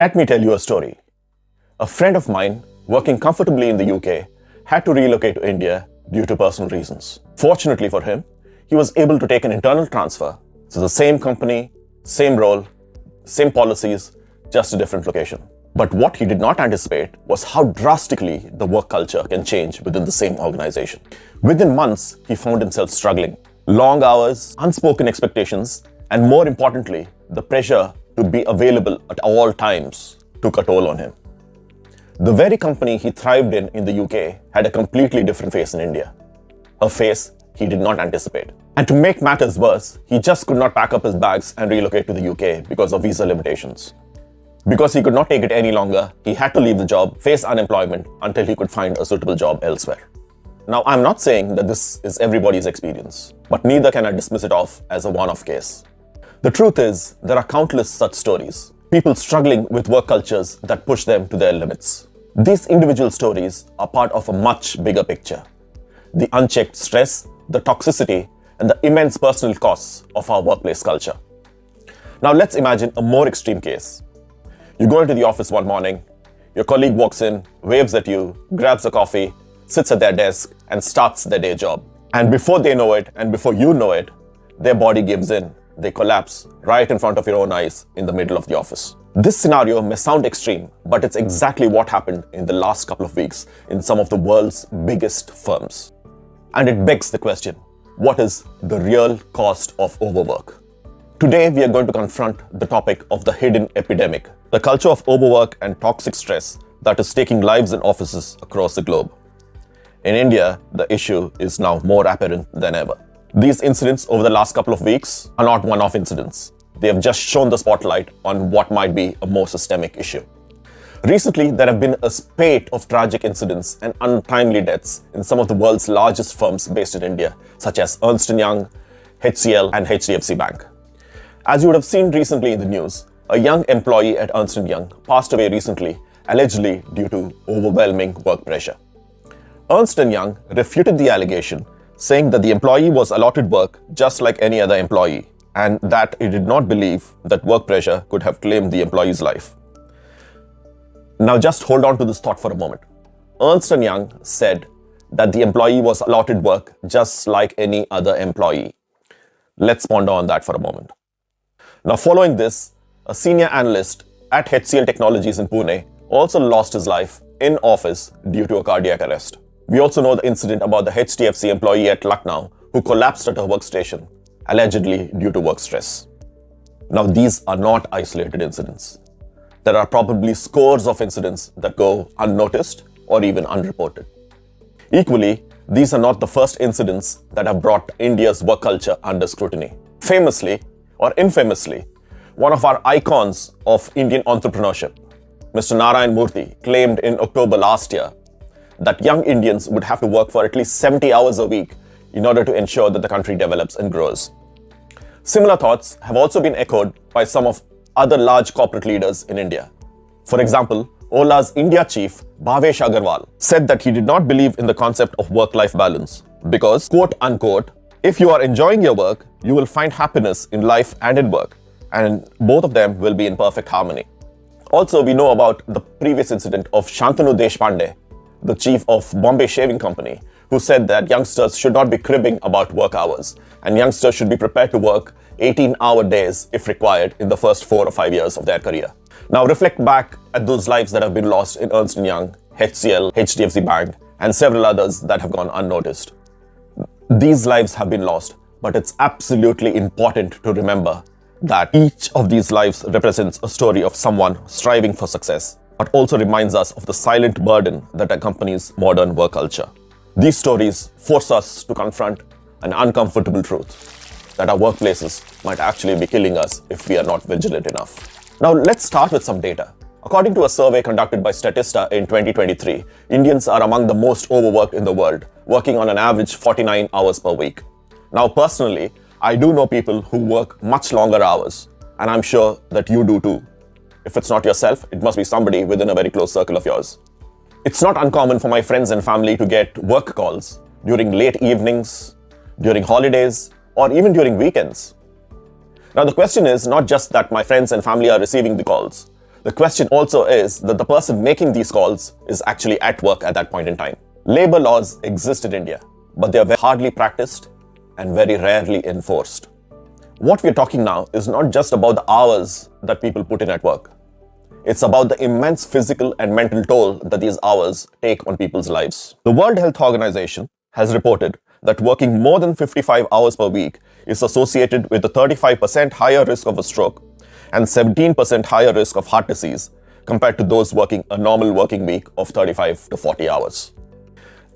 Let me tell you a story. A friend of mine, working comfortably in the UK, had to relocate to India due to personal reasons. Fortunately for him, he was able to take an internal transfer. So the same company, same role, same policies, just a different location. But what he did not anticipate was how drastically the work culture can change within the same organization. Within months, he found himself struggling. Long hours, unspoken expectations, and more importantly, the pressure to be available at all times took a toll on him. The very company he thrived in the UK had a completely different face in India. A face he did not anticipate. And to make matters worse, he just could not pack up his bags and relocate to the UK because of visa limitations. Because he could not take it any longer, he had to leave the job, face unemployment until he could find a suitable job elsewhere. Now, I'm not saying that this is everybody's experience, but neither can I dismiss it off as a one-off case. The truth is, there are countless such stories. People struggling with work cultures that push them to their limits. These individual stories are part of a much bigger picture. The unchecked stress, the toxicity, and the immense personal costs of our workplace culture. Now let's imagine a more extreme case. You go into the office one morning, your colleague walks in, waves at you, grabs a coffee, sits at their desk, and starts their day job. And before they know it, and before you know it, their body gives in. They collapse right in front of your own eyes in the middle of the office. This scenario may sound extreme, but it's exactly what happened in the last couple of weeks in some of the world's biggest firms. And it begs the question, what is the real cost of overwork? Today, we are going to confront the topic of the hidden epidemic, the culture of overwork and toxic stress that is taking lives in offices across the globe. In India, the issue is now more apparent than ever. These incidents over the last couple of weeks are not one-off incidents. They have just shone the spotlight on what might be a more systemic issue. Recently, there have been a spate of tragic incidents and untimely deaths in some of the world's largest firms based in India, such as Ernst Young, HCL, and HDFC Bank. As you would have seen recently in the news, a young employee at Ernst Young passed away recently, allegedly due to overwhelming work pressure. Ernst Young refuted the allegation, saying that the employee was allotted work just like any other employee, and that he did not believe that work pressure could have claimed the employee's life. Now just hold on to this thought for a moment. Ernst Young said that the employee was allotted work just like any other employee. Let's ponder on that for a moment. Now, following this, a senior analyst at HCL Technologies in Pune also lost his life in office due to a cardiac arrest. We also know the incident about the HDFC employee at Lucknow who collapsed at her workstation, allegedly due to work stress. Now, these are not isolated incidents. There are probably scores of incidents that go unnoticed or even unreported. Equally, these are not the first incidents that have brought India's work culture under scrutiny. Famously, or infamously, one of our icons of Indian entrepreneurship, Mr. Narayan Murthy, claimed in October last year that young Indians would have to work for at least 70 hours a week in order to ensure that the country develops and grows. Similar thoughts have also been echoed by some of other large corporate leaders in India. For example, Ola's India chief, Bhavesh Agarwal, said that he did not believe in the concept of work-life balance because, quote unquote, if you are enjoying your work, you will find happiness in life and in work, and both of them will be in perfect harmony. Also, we know about the previous incident of Shantanu Deshpande, the chief of Bombay Shaving Company, who said that youngsters should not be cribbing about work hours, and youngsters should be prepared to work 18-hour days if required in the first 4 or 5 years of their career. Now reflect back at those lives that have been lost in Ernst Young, HCL, HDFC Bank, and several others that have gone unnoticed. These lives have been lost, but it's absolutely important to remember that each of these lives represents a story of someone striving for success, but also reminds us of the silent burden that accompanies modern work culture. These stories force us to confront an uncomfortable truth, that our workplaces might actually be killing us if we are not vigilant enough. Now let's start with some data. According to a survey conducted by Statista in 2023, Indians are among the most overworked in the world, working on an average 49 hours per week. Now personally, I do know people who work much longer hours, and I'm sure that you do too. If it's not yourself, it must be somebody within a very close circle of yours. It's not uncommon for my friends and family to get work calls during late evenings, during holidays, or even during weekends. Now the question is not just that my friends and family are receiving the calls. The question also is that the person making these calls is actually at work at that point in time. Labor laws exist in India, but they are hardly practiced and very rarely enforced. What we're talking now is not just about the hours that people put in at work. It's about the immense physical and mental toll that these hours take on people's lives. The World Health Organization has reported that working more than 55 hours per week is associated with a 35% higher risk of a stroke and 17% higher risk of heart disease compared to those working a normal working week of 35 to 40 hours.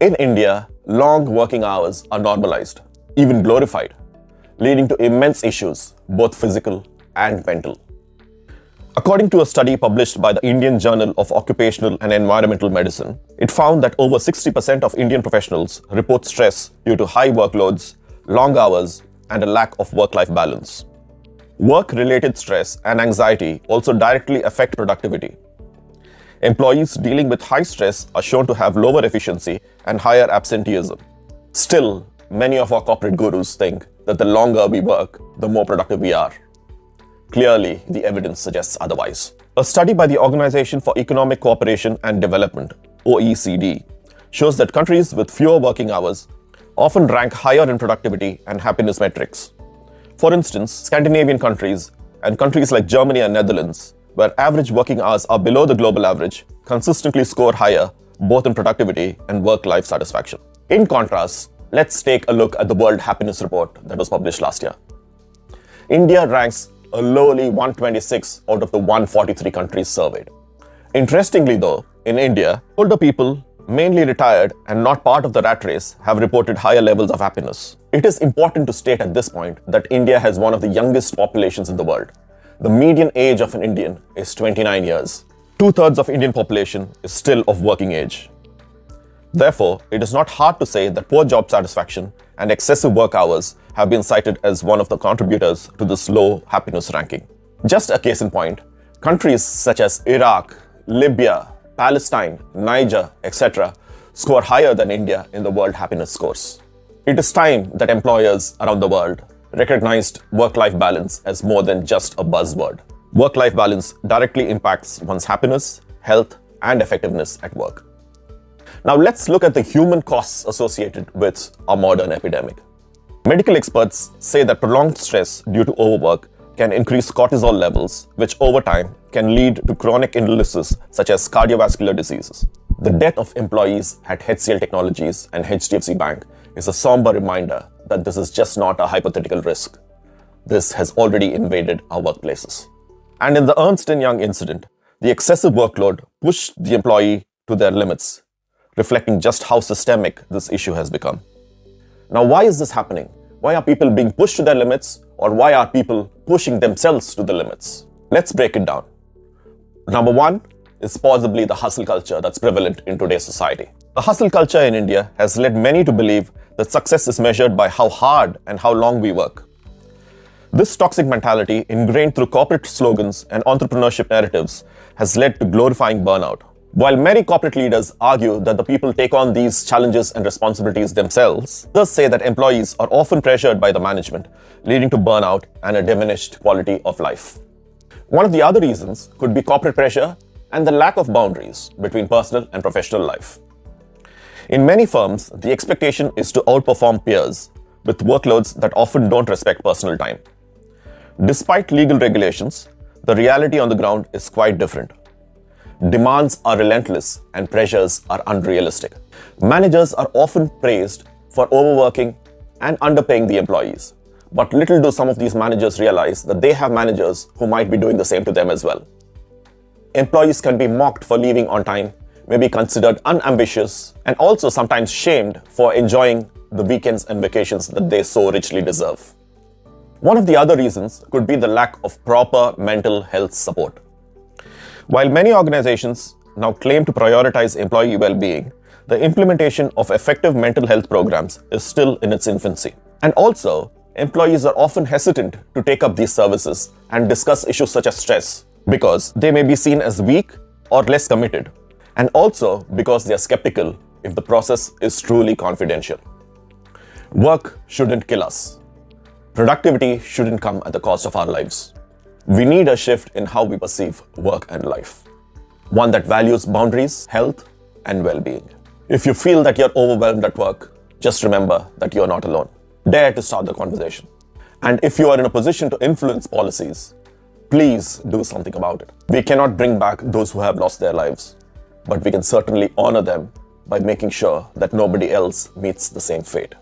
In India, long working hours are normalized, even glorified, leading to immense issues, both physical and mental. According to a study published by the Indian Journal of Occupational and Environmental Medicine, it found that over 60% of Indian professionals report stress due to high workloads, long hours, and a lack of work-life balance. Work-related stress and anxiety also directly affect productivity. Employees dealing with high stress are shown to have lower efficiency and higher absenteeism. Still, many of our corporate gurus think that the longer we work, the more productive we are. Clearly, the evidence suggests otherwise. A study by the Organization for Economic Cooperation and Development, OECD, shows that countries with fewer working hours often rank higher in productivity and happiness metrics. For instance, Scandinavian countries and countries like Germany and Netherlands, where average working hours are below the global average, consistently score higher both in productivity and work-life satisfaction. In contrast, let's take a look at the World Happiness Report that was published last year. India ranks a lowly 126 out of the 143 countries surveyed. Interestingly though, in India, older people, mainly retired and not part of the rat race, have reported higher levels of happiness. It is important to state at this point that India has one of the youngest populations in the world. The median age of an Indian is 29 years. 2/3 of Indian population is still of working age. Therefore, it is not hard to say that poor job satisfaction and excessive work hours have been cited as one of the contributors to this low happiness ranking. Just a case in point, countries such as Iraq, Libya, Palestine, Niger, etc. score higher than India in the World Happiness Scores. It is time that employers around the world recognized work-life balance as more than just a buzzword. Work-life balance directly impacts one's happiness, health, and effectiveness at work. Now let's look at the human costs associated with our modern epidemic. Medical experts say that prolonged stress due to overwork can increase cortisol levels, which over time can lead to chronic illnesses such as cardiovascular diseases. The death of employees at HCL Technologies and HDFC Bank is a somber reminder that this is just not a hypothetical risk. This has already invaded our workplaces. And in the Ernst Young incident, the excessive workload pushed the employee to their limits, reflecting just how systemic this issue has become. Now, why is this happening? Why are people being pushed to their limits, or why are people pushing themselves to the limits? Let's break it down. Number one is possibly the hustle culture that's prevalent in today's society. The hustle culture in India has led many to believe that success is measured by how hard and how long we work. This toxic mentality, ingrained through corporate slogans and entrepreneurship narratives, has led to glorifying burnout. While many corporate leaders argue that the people take on these challenges and responsibilities themselves, others say that employees are often pressured by the management, leading to burnout and a diminished quality of life. One of the other reasons could be corporate pressure and the lack of boundaries between personal and professional life. In many firms, the expectation is to outperform peers with workloads that often don't respect personal time. Despite legal regulations, the reality on the ground is quite different. Demands are relentless and pressures are unrealistic. Managers are often praised for overworking and underpaying the employees. But little do some of these managers realize that they have managers who might be doing the same to them as well. Employees can be mocked for leaving on time, may be considered unambitious, and also sometimes shamed for enjoying the weekends and vacations that they so richly deserve. One of the other reasons could be the lack of proper mental health support. While many organizations now claim to prioritize employee well-being, the implementation of effective mental health programs is still in its infancy. And also, employees are often hesitant to take up these services and discuss issues such as stress because they may be seen as weak or less committed, and also because they are skeptical if the process is truly confidential. Work shouldn't kill us. Productivity shouldn't come at the cost of our lives. We need a shift in how we perceive work and life. One that values boundaries, health, and well-being. If you feel that you're overwhelmed at work, just remember that you're not alone. Dare to start the conversation. And if you are in a position to influence policies, please do something about it. We cannot bring back those who have lost their lives, but we can certainly honor them by making sure that nobody else meets the same fate.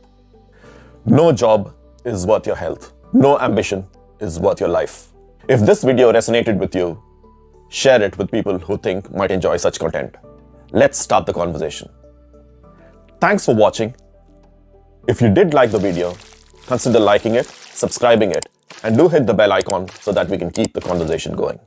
No job is worth your health. No ambition is worth your life. If this video resonated with you, share it with people who think might enjoy such content. Let's start the conversation. Thanks for watching. If you did like the video, consider liking it, subscribing it, and do hit the bell icon so that we can keep the conversation going.